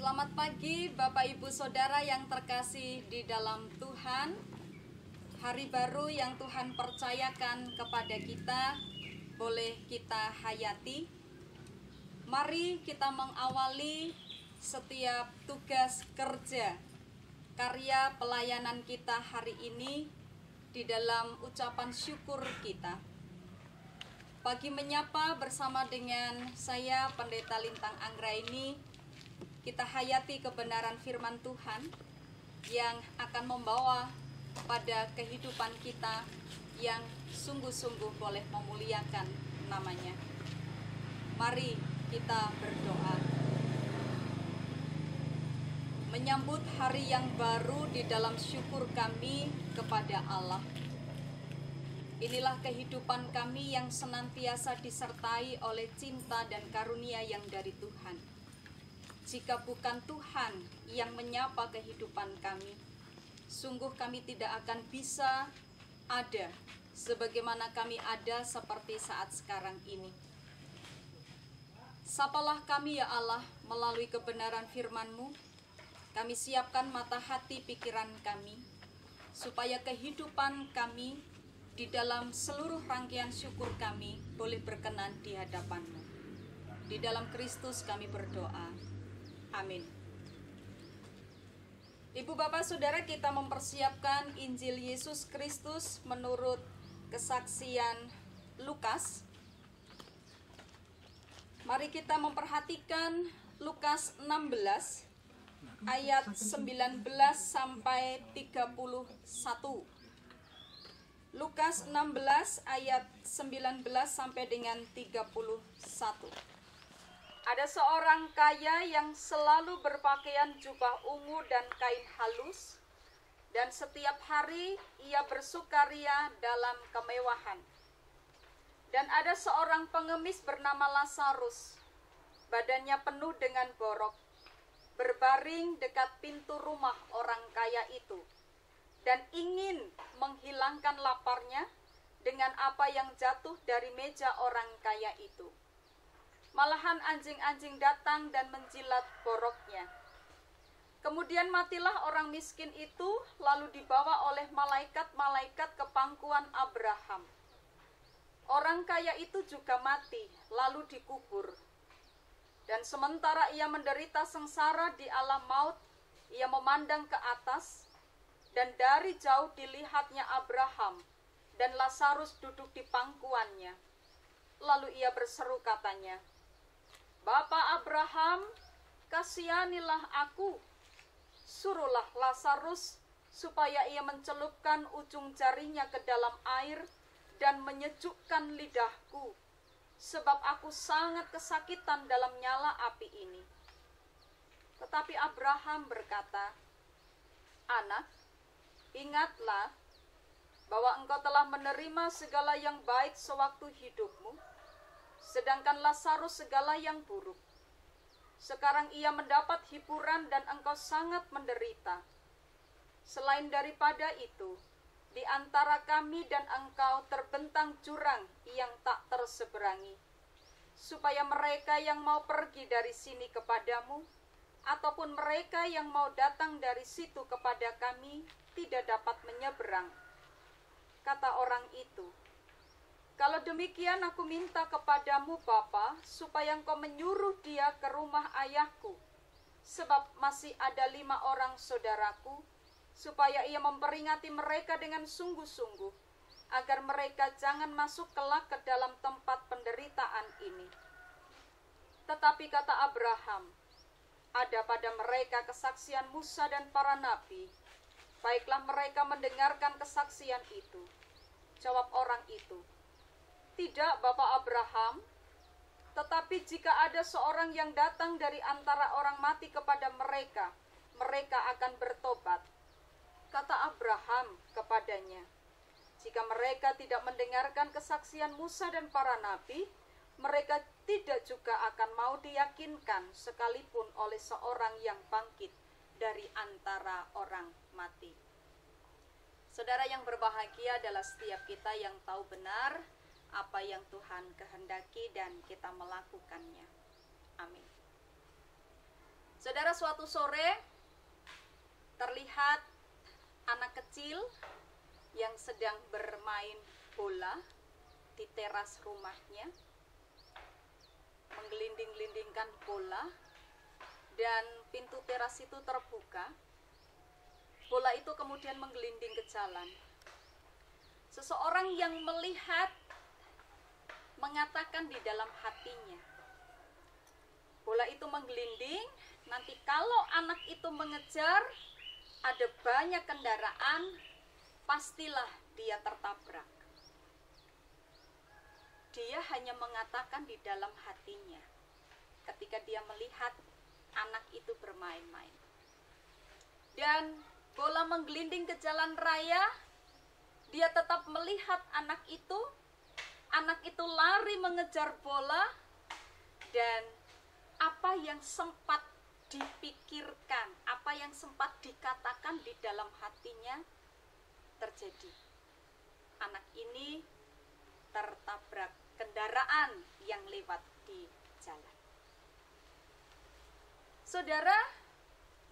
Selamat pagi Bapak Ibu Saudara yang terkasih di dalam Tuhan. Hari baru yang Tuhan percayakan kepada kita, boleh kita hayati. Mari kita mengawali setiap tugas kerja, karya pelayanan kita hari ini di dalam ucapan syukur kita. Pagi menyapa bersama dengan saya Pendeta Lintang Anggraini. Kita hayati kebenaran firman Tuhan yang akan membawa pada kehidupan kita yang sungguh-sungguh boleh memuliakan namanya. Mari kita berdoa. Menyambut hari yang baru di dalam syukur kami kepada Allah. Inilah kehidupan kami yang senantiasa disertai oleh cinta dan karunia yang dari Tuhan. Jika bukan Tuhan yang menyapa kehidupan kami, sungguh kami tidak akan bisa ada sebagaimana kami ada seperti saat sekarang ini. Sapalah kami ya Allah melalui kebenaran firman-Mu. Kami siapkan mata hati pikiran kami, supaya kehidupan kami di dalam seluruh rangkaian syukur kami boleh berkenan di hadapan-Mu. Di dalam Kristus kami berdoa. Amin. Ibu bapak saudara, kita mempersiapkan Injil Yesus Kristus menurut kesaksian Lukas. Mari kita memperhatikan Lukas 16 ayat 19 sampai 31. Lukas 16 ayat 19 sampai dengan 31. Ada seorang kaya yang selalu berpakaian jubah ungu dan kain halus, dan setiap hari ia bersukaria dalam kemewahan. Dan ada seorang pengemis bernama Lazarus, badannya penuh dengan borok, berbaring dekat pintu rumah orang kaya itu, dan ingin menghilangkan laparnya dengan apa yang jatuh dari meja orang kaya itu. Malahan anjing-anjing datang dan menjilat boroknya. Kemudian matilah orang miskin itu, lalu dibawa oleh malaikat-malaikat ke pangkuan Abraham. Orang kaya itu juga mati, lalu dikubur. Dan sementara ia menderita sengsara di alam maut, ia memandang ke atas, dan dari jauh dilihatnya Abraham, dan Lazarus duduk di pangkuannya. Lalu ia berseru katanya, "Bapak Abraham, kasihanilah aku. Suruhlah Lazarus supaya ia mencelupkan ujung jarinya ke dalam air dan menyejukkan lidahku, sebab aku sangat kesakitan dalam nyala api ini." Tetapi Abraham berkata, "Anak, ingatlah bahwa engkau telah menerima segala yang baik sewaktu hidupmu, sedangkan Lazarus segala yang buruk. Sekarang ia mendapat hiburan dan engkau sangat menderita. Selain daripada itu, di antara kami dan engkau terbentang jurang yang tak terseberangi, supaya mereka yang mau pergi dari sini kepadamu, ataupun mereka yang mau datang dari situ kepada kami, tidak dapat menyeberang." Kata orang itu, "Kalau demikian aku minta kepadamu Bapa, supaya engkau menyuruh dia ke rumah ayahku, sebab masih ada 5 orang saudaraku, supaya ia memperingati mereka dengan sungguh-sungguh, agar mereka jangan masuk kelak ke dalam tempat penderitaan ini." Tetapi kata Abraham, "Ada pada mereka kesaksian Musa dan para nabi, baiklah mereka mendengarkan kesaksian itu." Jawab orang itu, "Tidak, Bapak Abraham, tetapi jika ada seorang yang datang dari antara orang mati kepada mereka, mereka akan bertobat." Kata Abraham kepadanya, "Jika mereka tidak mendengarkan kesaksian Musa dan para nabi, mereka tidak juga akan mau diyakinkan sekalipun oleh seorang yang bangkit dari antara orang mati." Saudara yang berbahagia adalah setiap kita yang tahu benar apa yang Tuhan kehendaki dan kita melakukannya. Amin. Saudara, suatu sore terlihat anak kecil yang sedang bermain bola di teras rumahnya, menggelinding-gelindingkan bola, dan pintu teras itu terbuka. Bola itu kemudian menggelinding ke jalan. Seseorang yang melihat mengatakan di dalam hatinya, bola itu menggelinding, nanti kalau anak itu mengejar, ada banyak kendaraan, pastilah dia tertabrak. Dia hanya mengatakan di dalam hatinya ketika dia melihat anak itu bermain-main. Dan bola menggelinding ke jalan raya, dia tetap melihat anak itu lari mengejar bola, dan apa yang sempat dipikirkan, apa yang sempat dikatakan di dalam hatinya terjadi. Anak ini tertabrak kendaraan yang lewat di jalan. Saudara,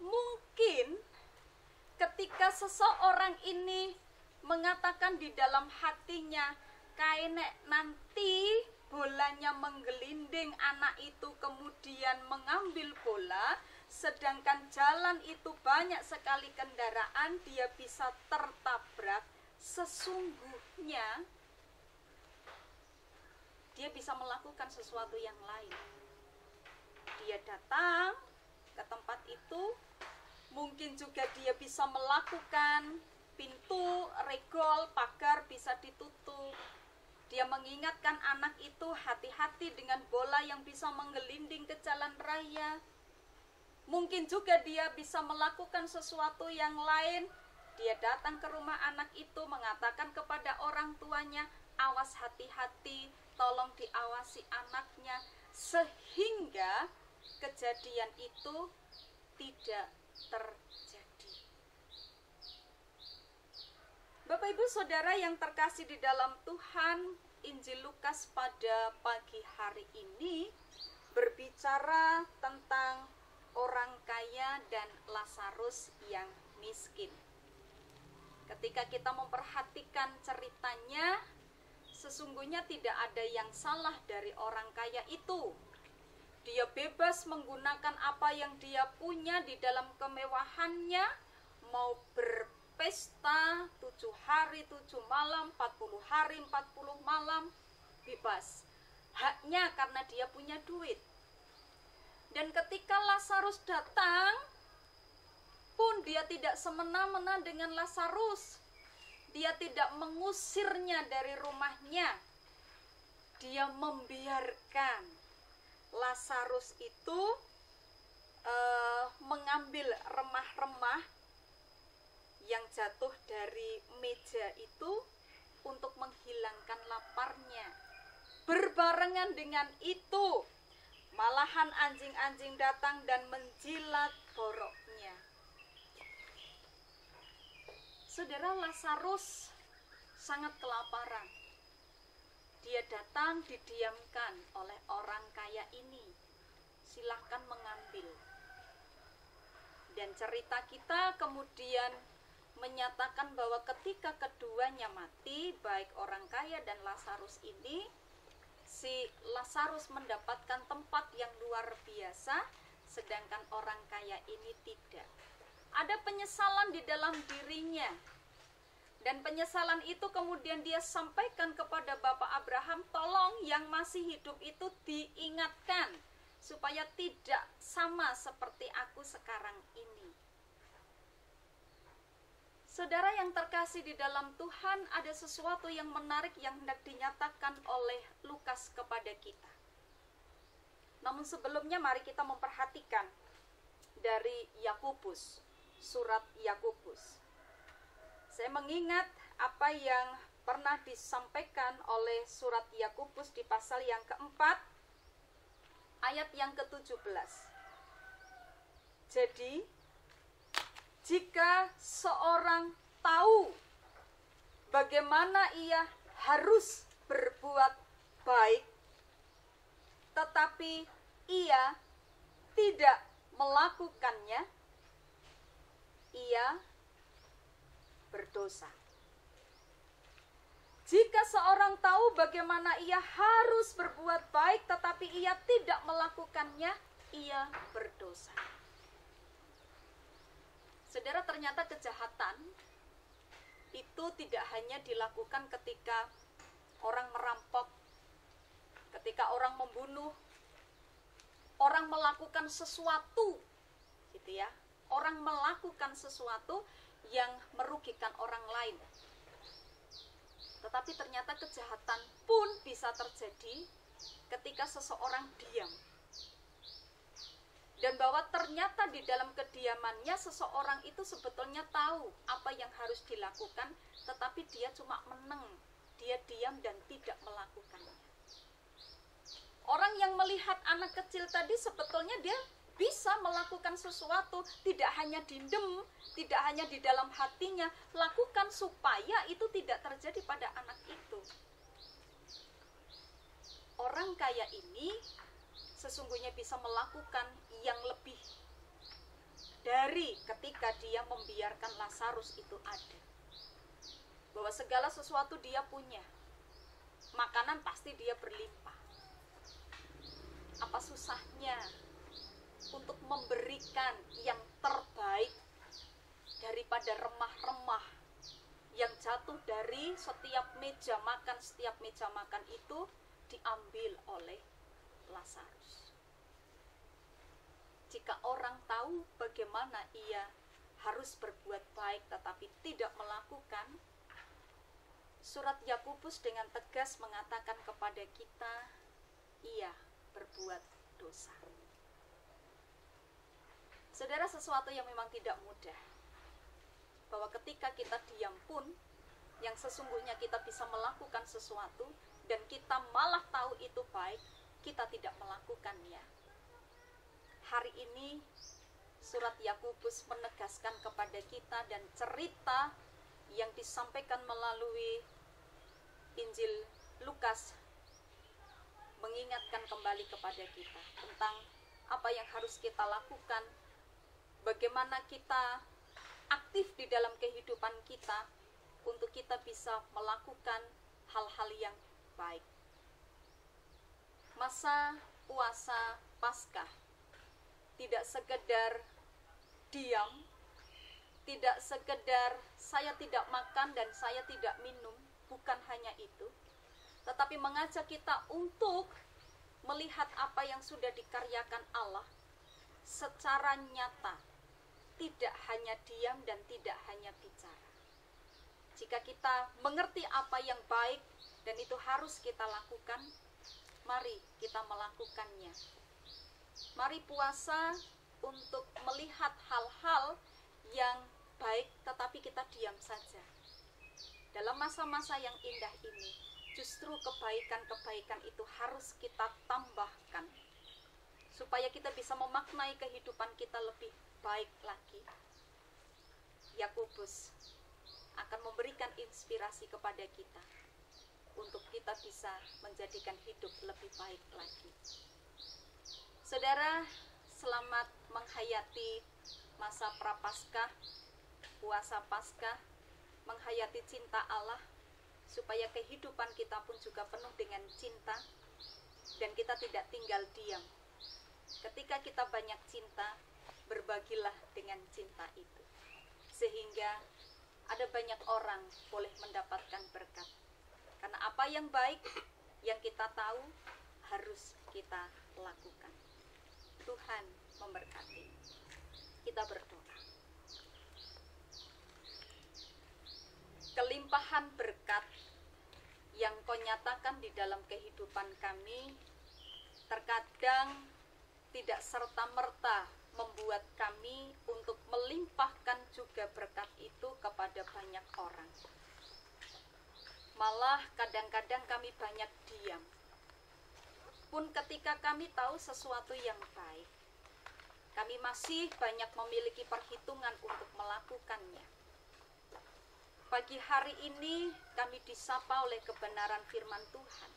mungkin ketika seseorang ini mengatakan di dalam hatinya, kayaknya nanti bolanya menggelinding, anak itu kemudian mengambil bola, sedangkan jalan itu banyak sekali kendaraan, dia bisa tertabrak. Sesungguhnya dia bisa melakukan sesuatu yang lain. Dia datang ke tempat itu, mungkin juga dia bisa melakukan pintu, regol, pagar bisa ditutup. Dia mengingatkan anak itu hati-hati dengan bola yang bisa menggelinding ke jalan raya. Mungkin juga dia bisa melakukan sesuatu yang lain. Dia datang ke rumah anak itu, mengatakan kepada orang tuanya, awas hati-hati, tolong diawasi anaknya, sehingga kejadian itu tidak terjadi. Bapak Ibu Saudara yang terkasih di dalam Tuhan, Injil Lukas pada pagi hari ini berbicara tentang orang kaya dan Lazarus yang miskin. Ketika kita memperhatikan ceritanya, sesungguhnya tidak ada yang salah dari orang kaya itu. Dia bebas menggunakan apa yang dia punya di dalam kemewahannya, mau berpesta 7 hari 7 malam, 40 hari 40 malam, bebas. Haknya karena dia punya duit. Dan ketika Lazarus datang, pun dia tidak semena-mena dengan Lazarus. Dia tidak mengusirnya dari rumahnya. Dia membiarkan Lazarus itu mengambil remah-remah yang jatuh dari meja itu untuk menghilangkan laparnya. Berbarengan dengan itu, malahan anjing-anjing datang dan menjilat boroknya. Saudara, Lazarus sangat kelaparan. Dia datang didiamkan oleh orang kaya ini. Silahkan mengambil. Dan cerita kita kemudian menyatakan bahwa ketika keduanya mati, baik orang kaya dan Lazarus ini, si Lazarus mendapatkan tempat yang luar biasa, sedangkan orang kaya ini tidak. Ada penyesalan di dalam dirinya. Dan penyesalan itu kemudian dia sampaikan kepada Bapak Abraham, tolong yang masih hidup itu diingatkan, supaya tidak sama seperti aku sekarang ini. Saudara yang terkasih di dalam Tuhan, ada sesuatu yang menarik yang hendak dinyatakan oleh Lukas kepada kita. Namun sebelumnya mari kita memperhatikan dari Yakobus, surat Yakobus. Saya mengingat apa yang pernah disampaikan oleh surat Yakobus di pasal yang keempat, ayat yang ke-17. Jadi, jika seorang tahu bagaimana ia harus berbuat baik, tetapi ia tidak melakukannya, ia berdosa. Jika seorang tahu bagaimana ia harus berbuat baik tetapi ia tidak melakukannya, ia berdosa. Saudara, ternyata kejahatan itu tidak hanya dilakukan ketika orang merampok, ketika orang membunuh, orang melakukan sesuatu, gitu ya. Orang melakukan sesuatu yang merugikan orang lain. Tetapi ternyata kejahatan pun bisa terjadi ketika seseorang diam. Dan bahwa ternyata di dalam kediamannya seseorang itu sebetulnya tahu apa yang harus dilakukan, tetapi dia cuma meneng, dia diam dan tidak melakukannya. Orang yang melihat anak kecil tadi sebetulnya dia bisa melakukan sesuatu, tidak hanya dendam, tidak hanya di dalam hatinya, lakukan supaya itu tidak terjadi pada anak itu. Orang kaya ini sesungguhnya bisa melakukan yang lebih dari ketika dia membiarkan Lazarus itu ada. Bahwa segala sesuatu dia punya, makanan pasti dia berlimpah. Apa susahnya untuk memberikan yang terbaik daripada remah-remah yang jatuh dari setiap meja makan itu diambil oleh Lazarus. Jika orang tahu bagaimana ia harus berbuat baik tetapi tidak melakukan, surat Yakobus dengan tegas mengatakan kepada kita, ia berbuat dosa. Saudara, sesuatu yang memang tidak mudah, bahwa ketika kita diam pun, yang sesungguhnya kita bisa melakukan sesuatu, dan kita malah tahu itu baik, kita tidak melakukannya. Hari ini, surat Yakobus menegaskan kepada kita, dan cerita yang disampaikan melalui Injil Lukas mengingatkan kembali kepada kita tentang apa yang harus kita lakukan, bagaimana kita aktif di dalam kehidupan kita untuk kita bisa melakukan hal-hal yang baik. Masa puasa Paskah tidak sekedar diam, tidak sekedar saya tidak makan dan saya tidak minum, bukan hanya itu, tetapi mengajak kita untuk melihat apa yang sudah dikaryakan Allah secara nyata, tidak hanya diam dan tidak hanya bicara. Jika kita mengerti apa yang baik dan itu harus kita lakukan, mari kita melakukannya. Mari puasa untuk melihat hal-hal yang baik tetapi kita diam saja. Dalam masa-masa yang indah ini, justru kebaikan-kebaikan itu harus kita tambahkan supaya kita bisa memaknai kehidupan kita lebih baik lagi. Yakobus akan memberikan inspirasi kepada kita untuk kita bisa menjadikan hidup lebih baik lagi. Saudara, selamat menghayati masa prapaskah, puasa Paskah, menghayati cinta Allah, supaya kehidupan kita pun juga penuh dengan cinta, dan kita tidak tinggal diam. Ketika kita banyak cinta, berbagilah dengan cinta itu, sehingga ada banyak orang boleh mendapatkan berkat. Karena apa yang baik, yang kita tahu, harus kita lakukan. Tuhan memberkati. Kita berdoa. Kelimpahan berkat yang Kau nyatakan di dalam kehidupan kami terkadang tidak serta-merta membuat kami untuk melimpahkan juga berkat itu kepada banyak orang. Malah kadang-kadang kami banyak diam. Pun ketika kami tahu sesuatu yang baik, kami masih banyak memiliki perhitungan untuk melakukannya. Pagi hari ini kami disapa oleh kebenaran firman Tuhan.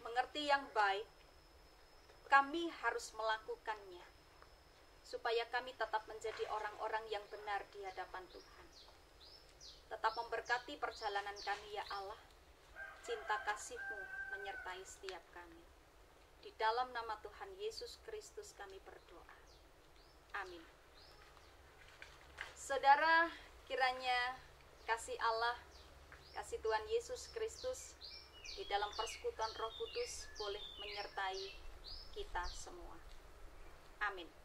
Mengerti yang baik, kami harus melakukannya. supaya kami tetap menjadi orang-orang yang benar di hadapan Tuhan. Tetap memberkati perjalanan kami ya Allah. Cinta kasih-Mu menyertai setiap kami. Di dalam nama Tuhan Yesus Kristus kami berdoa. Amin. Saudara, kiranya kasih Allah, kasih Tuhan Yesus Kristus di dalam persekutuan Roh Kudus boleh menyertai kita semua. Amin.